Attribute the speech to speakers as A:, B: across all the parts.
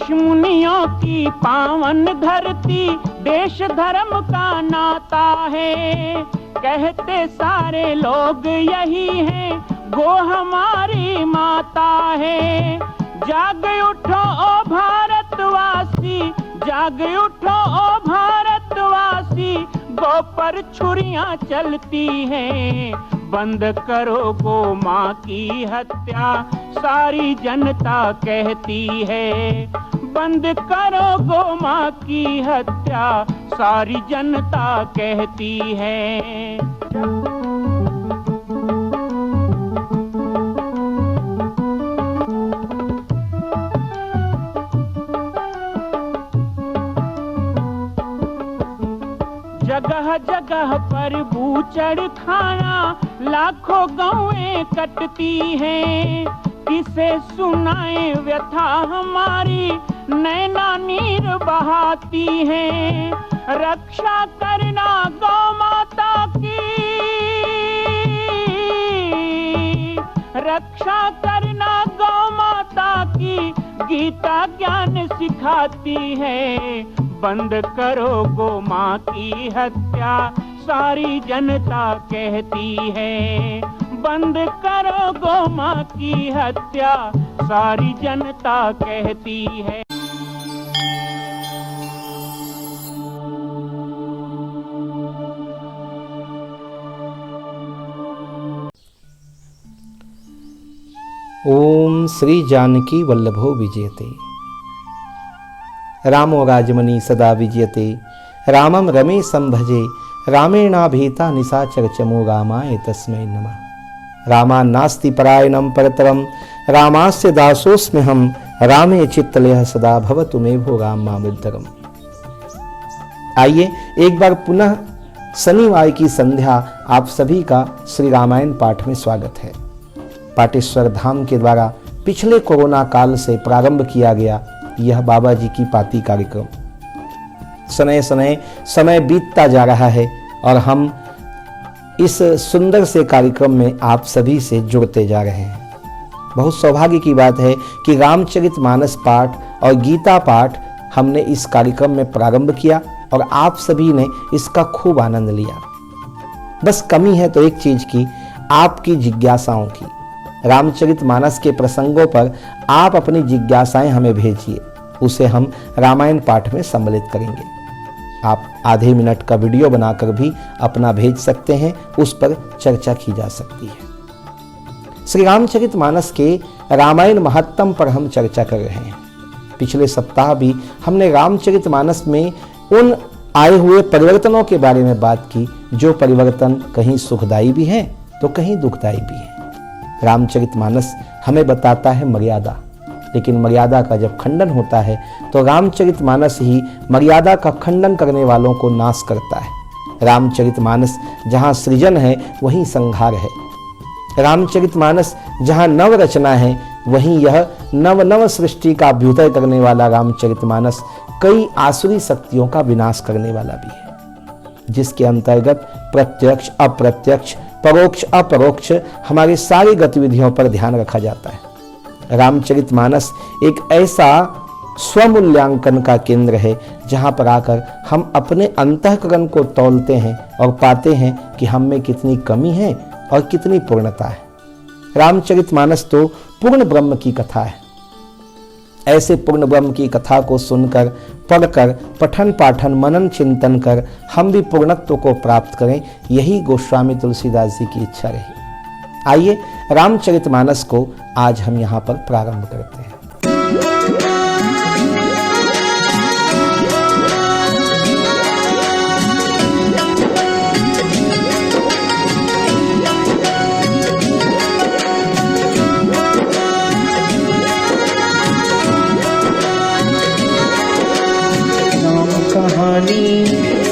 A: ऋषि मुनियों की पावन धरती, देश धर्म का नाता है। कहते सारे लोग यही हैं, गो हमारी माता है। जाग उठो ओ भारतवासी, जाग उठो ओ भारतवासी, गो पर छुरियां चलती हैं। बंद करो गो माँ की हत्या, सारी जनता कहती है। बंद करो गो माँ की हत्या, सारी जनता कहती है। जगह जगह पर बूचड़ खाना, लाखों गौएं कटती हैं। किसे सुनाए व्यथा हमारी, नैना नीर बहाती हैं। रक्षा करना गौ माता की, रक्षा करना गौ माता की, गीता ज्ञान सिखाती है। बंद करो गो माँ की हत्या, सारी जनता कहती है। बंद करो गो माँ की हत्या, सारी जनता कहती है।
B: ओम श्री जानकी वल्लभो विजयते, रामो राजमणि सदा विजयते, रामं रमेशं भजे, रामेणाभीता निशाचर चमो रामाय तस्मै नमः। रामान्नास्ति परायणं परतरं, रामास्य दासोऽस्म्यहं, रामे चित्तलयः सदा भवतु मे भो राम मामुद्धरम्। आइए एक बार पुनः शनिवार की संध्या आप सभी का श्री रामायण पाठ में स्वागत है। पाटेश्वर धाम के द्वारा पिछले कोरोना काल से प्रारंभ किया गया यह बाबा जी की पाती कार्यक्रम समय बीतता जा रहा है और हम इस सुंदर से कार्यक्रम में आप सभी से जुड़ते जा रहे हैं। बहुत सौभाग्य की बात है कि रामचरितमानस पाठ और गीता पाठ हमने इस कार्यक्रम में प्रारंभ किया और आप सभी ने इसका खूब आनंद लिया। बस कमी है तो एक चीज की, आपकी जिज्ञासाओं की। रामचरितमानस के प्रसंगों पर आप अपनी जिज्ञासाएं हमें भेजिए, उसे हम रामायण पाठ में सम्मिलित करेंगे। आप आधे मिनट का वीडियो बनाकर भी अपना भेज सकते हैं, उस पर चर्चा की जा सकती है। श्री रामचरितमानस के रामायण महत्तम पर हम चर्चा कर रहे हैं। पिछले सप्ताह भी हमने रामचरितमानस में उन आए हुए परिवर्तनों के बारे में बात की, जो परिवर्तन कहीं सुखदायी भी हैं तो कहीं दुखदायी भी हैं। रामचरितमानस हमें बताता है मर्यादा, लेकिन मर्यादा का जब खंडन होता है तो रामचरितमानस ही मर्यादा का खंडन करने वालों को नाश करता है। रामचरितमानस जहाँ सृजन है वहीं संहार है। रामचरितमानस जहाँ नव रचना है वहीं यह नव नव सृष्टि का अभ्युदय करने वाला रामचरितमानस कई आसुरी शक्तियों का विनाश करने वाला भी है, जिसके अंतर्गत प्रत्यक्ष अप्रत्यक्ष परोक्ष अपरोक्ष हमारी सारी गतिविधियों पर ध्यान रखा जाता है। रामचरितमानस एक ऐसा स्वमूल्यांकन का केंद्र है जहां पर आकर हम अपने अंतःकरण को तौलते हैं और पाते हैं कि हम में कितनी कमी है और कितनी पूर्णता है। रामचरितमानस तो पूर्ण ब्रह्म की कथा है। ऐसे पूर्ण ब्रह्म की कथा को सुनकर, पढ़कर, पठन पाठन मनन चिंतन कर हम भी पूर्णत्व को प्राप्त करें, यही गोस्वामी तुलसीदास जी की इच्छा रही। आइए रामचरितमानस को आज हम यहाँ पर प्रारंभ करते हैं।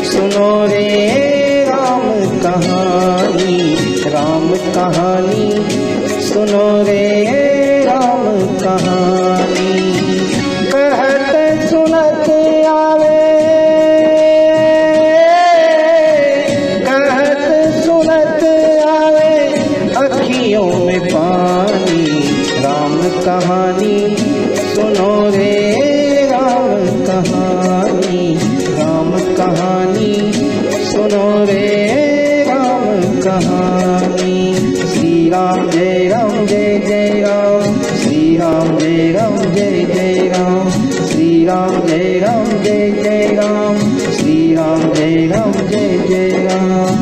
C: सुनो रे राम कहानी, राम कहानी सुनो रे राम कहानी। कहत सुनत आवे, कहत सुनत आवे अखियों में पानी। राम कहानी सुनो रे राम जय राम जय जय राम, श्री राम जय राम जय जय राम, श्री राम जय राम जय जय राम, श्री राम जय राम जय जय राम।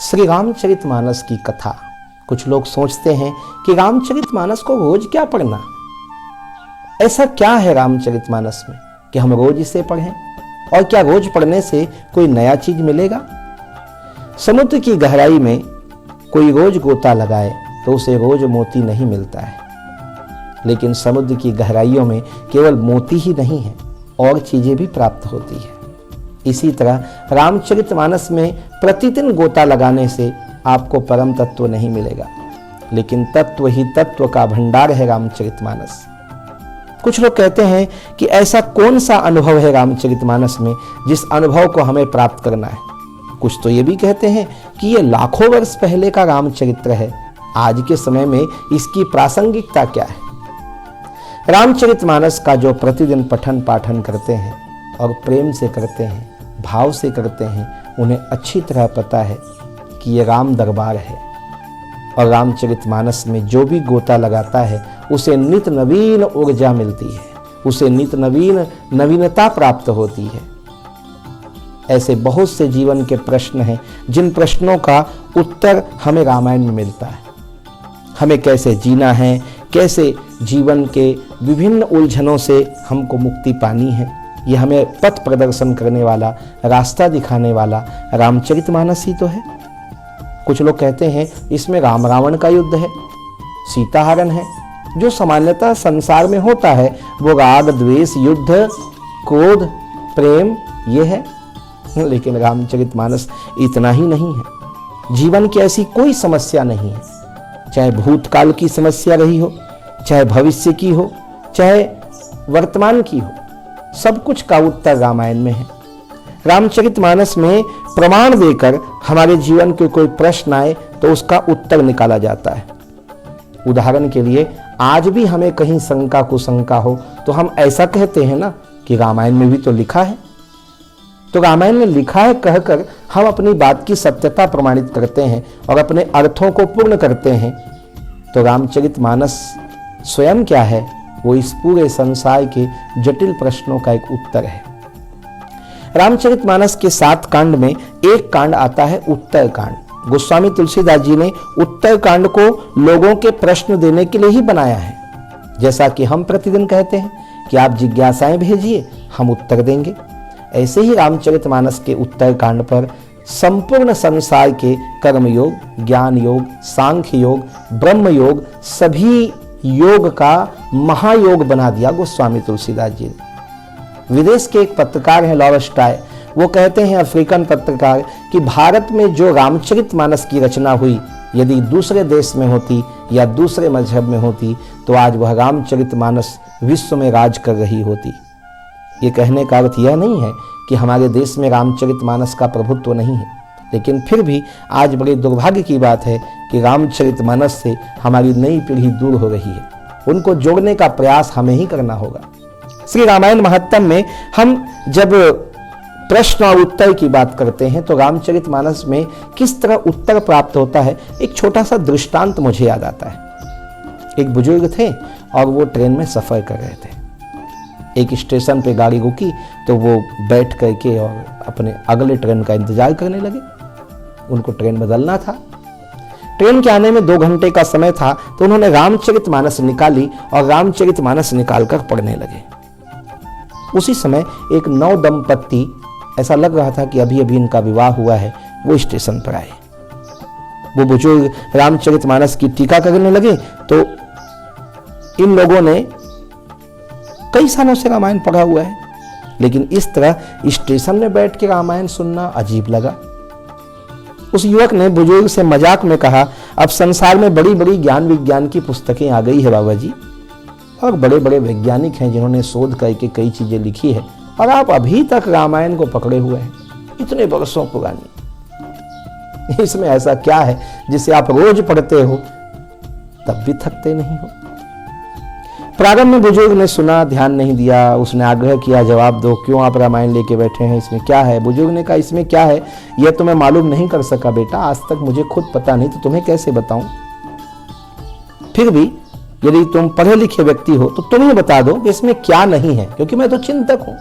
B: श्री रामचरितमानस की कथा। कुछ लोग सोचते हैं कि रामचरितमानस को रोज क्या पढ़ना, ऐसा क्या है रामचरितमानस में कि हम रोज इसे पढ़ें, और क्या रोज पढ़ने से कोई नया चीज मिलेगा? समुद्र की गहराई में कोई रोज गोता लगाए तो उसे रोज मोती नहीं मिलता है, लेकिन समुद्र की गहराइयों में केवल मोती ही नहीं है, और चीजें भी प्राप्त होती है। इसी तरह रामचरितमानस में प्रतिदिन गोता लगाने से आपको परम तत्व नहीं मिलेगा, लेकिन तत्व ही तत्व का भंडार है रामचरितमानस। कुछ लोग कहते हैं कि ऐसा कौन सा अनुभव है रामचरितमानस में जिस अनुभव को हमें प्राप्त करना है। कुछ तो ये भी कहते हैं कि ये लाखों वर्ष पहले का रामचरित्र है, आज के समय में इसकी प्रासंगिकता क्या है। रामचरितमानस का जो प्रतिदिन पठन पाठन करते हैं और प्रेम से करते हैं, भाव से करते हैं, उन्हें अच्छी तरह पता है कि ये राम दरबार है, और रामचरितमानस में जो भी गोता लगाता है उसे नित नवीन ऊर्जा मिलती है, उसे नित नवीन नवीनता प्राप्त होती है। ऐसे बहुत से जीवन के प्रश्न हैं जिन प्रश्नों का उत्तर हमें रामायण में मिलता है। हमें कैसे जीना है, कैसे जीवन के विभिन्न उलझनों से हमको मुक्ति पानी है, ये हमें पथ प्रदर्शन करने वाला, रास्ता दिखाने वाला रामचरितमानस ही तो है। कुछ लोग कहते हैं इसमें राम रावण का युद्ध है, सीता हरण है। जो सामान्यतः संसार में होता है वो राग द्वेष, युद्ध, क्रोध, प्रेम, ये है, लेकिन रामचरितमानस इतना ही नहीं है। जीवन की ऐसी कोई समस्या नहीं है, चाहे भूतकाल की समस्या रही हो, चाहे भविष्य की हो, चाहे वर्तमान की हो, सब कुछ का उत्तर रामायण में है। रामचरितमानस में प्रमाण देकर हमारे जीवन के कोई प्रश्न आए तो उसका उत्तर निकाला जाता है। उदाहरण के लिए आज भी हमें कहीं शंका कुशंका हो तो हम ऐसा कहते हैं ना कि रामायण में भी तो लिखा है। तो रामायण में लिखा है कहकर हम अपनी बात की सत्यता प्रमाणित करते हैं और अपने अर्थों को पूर्ण करते हैं। तो रामचरितमानस स्वयं क्या है, वो इस पूरे संसार के जटिल प्रश्नों का एक उत्तर है। रामचरितमानस के 7 कांड में एक कांड आता है उत्तर कांड। गोस्वामी तुलसीदास जी ने उत्तर कांड को लोगों के प्रश्न देने के लिए ही बनाया है। जैसा कि हम प्रतिदिन कहते हैं कि आप जिज्ञासाएं भेजिए, हम उत्तर देंगे, ऐसे ही रामचरितमानस के उत्तर कांड पर संपूर्ण संसार के कर्म योग, ज्ञान योग, सांख्य योग, ब्रह्म योग, सभी योग का महायोग बना दिया गोस्वामी तुलसीदास जी ने। विदेश के एक पत्रकार हैं लॉवस्टाय, वो कहते हैं, अफ्रीकन पत्रकार, कि भारत में जो रामचरितमानस की रचना हुई यदि दूसरे देश में होती या दूसरे मजहब में होती तो आज वह रामचरितमानस विश्व में राज कर रही होती। ये कहने का अर्थ यह नहीं है कि हमारे देश में रामचरितमानस का प्रभुत्व नहीं है, लेकिन फिर भी आज बड़े दुर्भाग्य की बात है कि रामचरितमानस से हमारी नई पीढ़ी दूर हो रही है। उनको जोड़ने का प्रयास हमें ही करना होगा। श्री रामायण महात्म में हम जब प्रश्न और उत्तर की बात करते हैं तो रामचरितमानस में किस तरह उत्तर प्राप्त होता है, एक छोटा सा दृष्टांत मुझे याद आता है। एक बुजुर्ग थे और वो ट्रेन में सफर कर रहे थे। एक स्टेशन पे गाड़ी रुकी तो वो बैठ करके और अपने अगले ट्रेन का इंतजार करने लगे। उनको ट्रेन बदलना था। ट्रेन के आने में 2 घंटे का समय था तो उन्होंने रामचरितमानस निकाली और रामचरितमानस निकालकर पढ़ने लगे। उसी समय एक नव दंपत्ति, ऐसा लग रहा था कि अभी अभी इनका विवाह हुआ है, वो स्टेशन पर आए। वो बुजुर्ग रामचरितमानस की टीका करने लगे तो इन लोगों ने कई सालों से रामायण पढ़ा हुआ है, लेकिन इस तरह स्टेशन में बैठ के रामायण सुनना अजीब लगा। उस युवक ने बुजुर्ग से मजाक में कहा, अब संसार में बड़ी बड़ी ज्ञान विज्ञान की पुस्तकें आ गई है बाबा जी, और बड़े बड़े वैज्ञानिक हैं जिन्होंने शोध करके कई चीजें लिखी है, और आप अभी तक रामायण को पकड़े हुए हैं, इतने वर्षों पुरानी। इसमें ऐसा क्या है जिसे आप रोज पढ़ते हो तब भी थकते नहीं हो? प्रारंभ में बुजुर्ग ने सुना, ध्यान नहीं दिया। उसने आग्रह किया, जवाब दो, क्यों आप रामायण लेके बैठे हैं, इसमें क्या है? बुजुर्ग ने कहा, इसमें क्या है यह तो मैं मालूम नहीं कर सका बेटा, आज तक मुझे खुद पता नहीं, तो तुम्हें कैसे बताऊं। फिर भी यदि तुम पढ़े लिखे व्यक्ति हो तो तुम ही बता दो कि इसमें क्या नहीं है, क्योंकि मैं तो चिंतक हूं।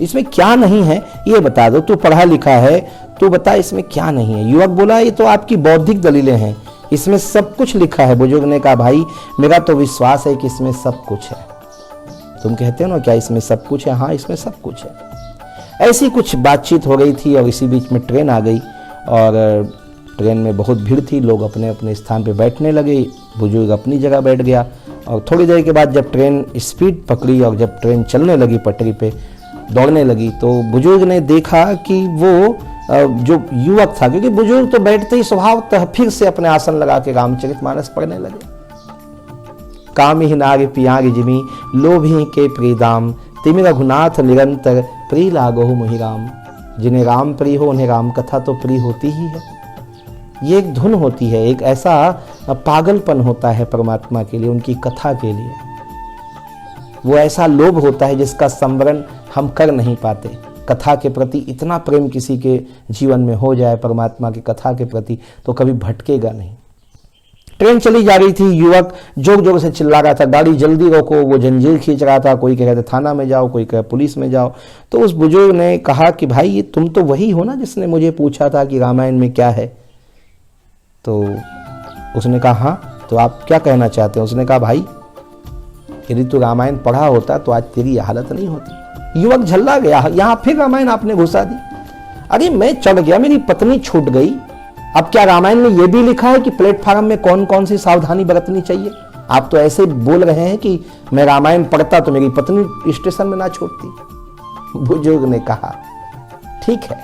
B: इसमें क्या नहीं है ये बता दो, तू पढ़ा लिखा है, तू बता इसमें क्या नहीं है। युवक बोला, ये तो आपकी बौद्धिक दलीलें हैं, इसमें सब कुछ लिखा है। बुजुर्ग ने कहा, भाई मेरा तो विश्वास है कि इसमें सब कुछ है। तुम कहते हो ना क्या इसमें सब कुछ है? हाँ, इसमें सब कुछ है। ऐसी कुछ बातचीत हो रही थी और इसी बीच में ट्रेन आ गई और ट्रेन में बहुत भीड़ थी, लोग अपने अपने स्थान पे बैठने लगे। बुजुर्ग अपनी जगह बैठ गया और थोड़ी देर के बाद जब ट्रेन स्पीड पकड़ी और जब ट्रेन चलने लगी, पटरी पे दौड़ने लगी, तो बुजुर्ग ने देखा कि वो जो युवक था, क्योंकि बुजुर्ग तो बैठते ही स्वभावतः फिर से अपने आसन लगा के रामचरितमानस पढ़ने लगे। कामी नाग पियाग जिमी लोभी के प्रीदाम तिमि रघुनाथ निरंतर प्रिय लागो मुहि राम। जिन्हें राम प्रिय हो उन्हें राम कथा तो प्रिय होती ही है। ये एक धुन होती है, एक ऐसा पागलपन होता है परमात्मा के लिए, उनकी कथा के लिए। वो ऐसा लोभ होता है जिसका संवरण हम कर नहीं पाते। कथा के प्रति इतना प्रेम किसी के जीवन में हो जाए, परमात्मा की कथा के प्रति, तो कभी भटकेगा नहीं। ट्रेन चली जा रही थी, युवक जोर जोर से चिल्ला रहा था, गाड़ी जल्दी रोको, वो जंजीर खींच रहा था, कोई कह रहा था थाना में जाओ, कोई कह पुलिस में जाओ। तो उस बुजुर्ग ने कहा कि भाई ये तुम तो वही हो ना जिसने मुझे पूछा था कि रामायण में क्या है। तो उसने कहा, हाँ, तो आप क्या कहना चाहते हैं? उसने कहा, भाई यदि तू रामायण पढ़ा होता तो आज तेरी यह हालत नहीं होती। युवक झल्ला गया, यहां फिर रामायण आपने घुसा दी। अरे मैं चढ़ गया, मेरी पत्नी छूट गई, अब क्या रामायण में यह भी लिखा है कि प्लेटफार्म में कौन कौन सी सावधानी बरतनी चाहिए? आप तो ऐसे बोल रहे हैं कि मैं रामायण पढ़ता तो मेरी पत्नी स्टेशन में ना छूटती। बुजुर्ग ने कहा, ठीक है,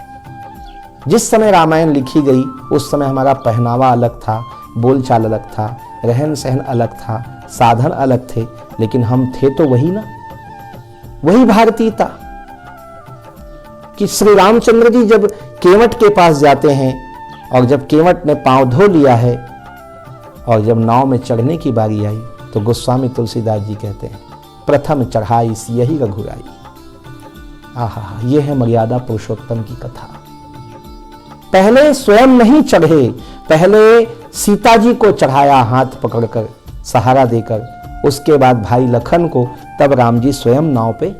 B: जिस समय रामायण लिखी गई उस समय हमारा पहनावा अलग था, बोलचाल अलग था, रहन सहन अलग था, साधन अलग थे, लेकिन हम थे तो वही ना, वही भारतीयता। कि श्री रामचंद्र जी जब केवट के पास जाते हैं और जब केवट ने पांव धो लिया है और जब नाव में चढ़ने की बारी आई तो गोस्वामी तुलसीदास जी कहते हैं, प्रथम चढ़ाई यही रघुराई। आहा, ये है मर्यादा पुरुषोत्तम की कथा। पहले स्वयं नहीं चढ़े, पहले सीता जी को चढ़ाया हाथ पकड़कर, सहारा देकर, उसके बाद भाई लखन को, तब राम जी स्वयं नाव पे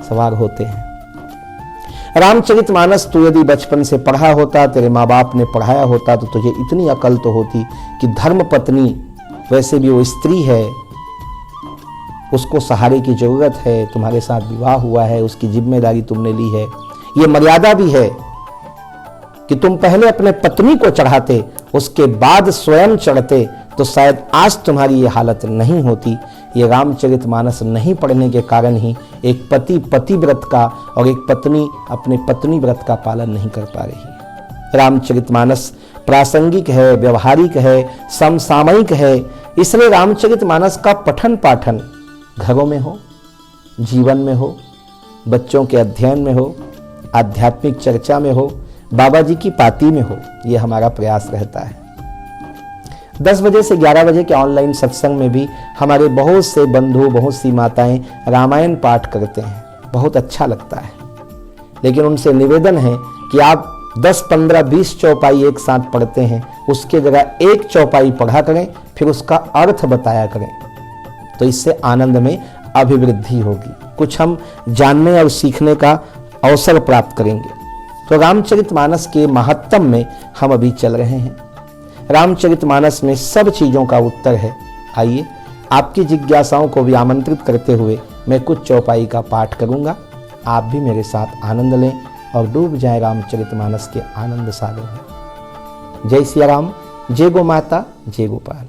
B: सवार होते हैं। रामचरितमानस तू यदि बचपन से पढ़ा होता, तेरे माँ बाप ने पढ़ाया होता, तो तुझे इतनी अकल तो होती कि धर्म पत्नी, वैसे भी वो स्त्री है, उसको सहारे की जरूरत है, तुम्हारे साथ विवाह हुआ है, उसकी जिम्मेदारी तुमने ली है। ये मर्यादा भी है कि तुम पहले अपने पत्नी को चढ़ाते, उसके बाद स्वयं चढ़ते, तो शायद आज तुम्हारी ये हालत नहीं होती। ये रामचरितमानस नहीं पढ़ने के कारण ही एक पति पतिव्रत का और एक पत्नी अपने पत्नी व्रत का पालन नहीं कर पा रही। रामचरितमानस प्रासंगिक है, व्यवहारिक है, समसामयिक है, इसलिए रामचरितमानस का पठन पाठन घरों में हो, जीवन में हो, बच्चों के अध्ययन में हो, आध्यात्मिक चर्चा में हो, बाबा जी की पाती में हो, ये हमारा प्रयास रहता है। 10 बजे से 11 बजे के ऑनलाइन सत्संग में भी हमारे बहुत से बंधु, बहुत सी माताएं रामायण पाठ करते हैं, बहुत अच्छा लगता है। लेकिन उनसे निवेदन है कि आप 10, 15, 20 चौपाई एक साथ पढ़ते हैं, उसके जगह एक चौपाई पढ़ा करें, फिर उसका अर्थ बताया करें, तो इससे आनंद में अभिवृद्धि होगी, कुछ हम जानने और सीखने का अवसर प्राप्त करेंगे। तो रामचरितमानस के महत्तम में हम अभी चल रहे हैं। रामचरितमानस में सब चीज़ों का उत्तर है। आइए, आपकी जिज्ञासाओं को भी आमंत्रित करते हुए मैं कुछ चौपाई का पाठ करूंगा। आप भी मेरे साथ आनंद लें और डूब जाएं रामचरितमानस के आनंद सागर में। जय सिया राम, जय गो माता, जय गोपाल।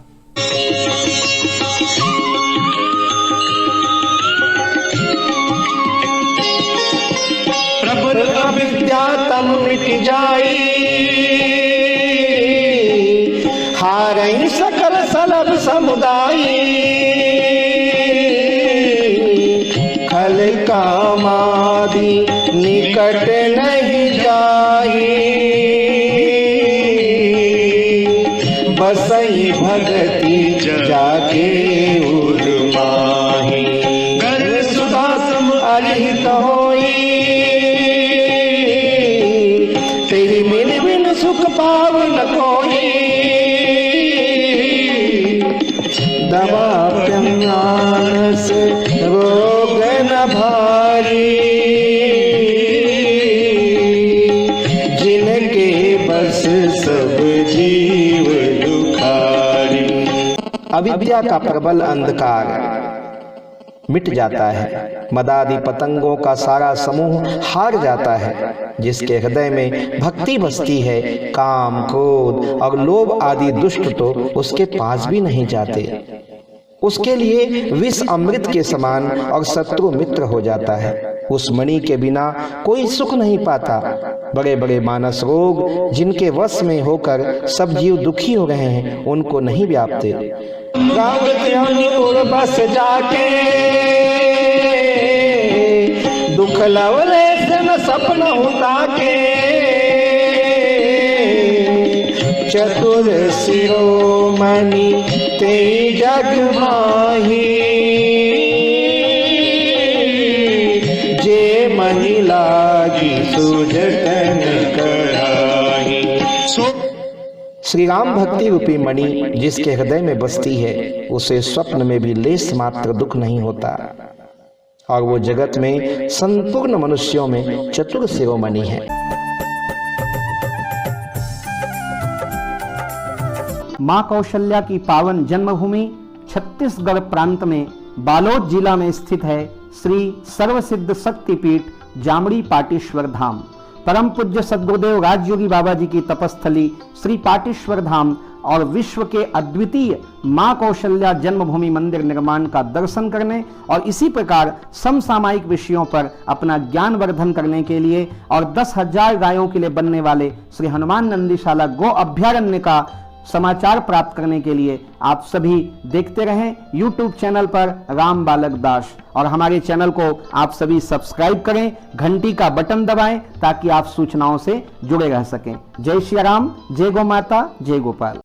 C: प्रबल अविद्या तम मिट जाई, हारई सकल सलभ समुदायी, खल कामादि निकट नहीं जाई, बसई भगति जाके उर्मा। बस रोग न भारी, जिनके बस सब जीव दुखारी।
B: अविद्या का प्रबल अंधकार मिट जाता है, मदादि पतंगों का सारा समूह हार जाता है। जिसके हृदय में भक्ति बसती है, काम क्रोध और लोभ आदि दुष्ट तो उसके पास भी नहीं जाते। उसके लिए विष अमृत के समान और शत्रु मित्र हो जाता है। उस मणि के बिना कोई सुख नहीं पाता। बड़े बड़े मानस रोग जिनके वश में होकर सब जीव दुखी हो रहे हैं, उनको नहीं व्यापते।
C: बस जाके दुख लवले न सपन होता के, चतुर शिरोमणि ते जग माही, जे मनि लागी सुजतन कराही।
B: श्री राम भक्ति रूपी मणि जिसके हृदय में बसती है, उसे स्वप्न में भी लेस मात्र दुख नहीं होता, और वो जगत में संपूर्ण मनुष्यों में चतुर शिरोमणि है। मां कौशल्या की पावन जन्मभूमि छत्तीसगढ़ प्रांत में बालोद जिला में स्थित है श्री सर्वसिद्ध शक्तिपीठ जामड़ी पाटेश्वर धाम। परम पूज्य सद्गुरुदेव राजयोगी बाबा जी की तपस्थली श्री पाटेश्वर धाम और विश्व के अद्वितीय मां कौशल्या जन्मभूमि मंदिर निर्माण का दर्शन करने और इसी प्रकार समसामयिक विषयों पर अपना ज्ञान वर्धन करने के लिए और 10,000 गायों के लिए बनने वाले श्री हनुमान नंदीशाला गो अभ्यारण्य का समाचार प्राप्त करने के लिए आप सभी देखते रहें YouTube चैनल पर राम बालक दास, और हमारे चैनल को आप सभी सब्सक्राइब करें, घंटी का बटन दबाएं ताकि आप सूचनाओं से जुड़े रह सकें। जय श्री राम, जय गौ माता, जय गोपाल।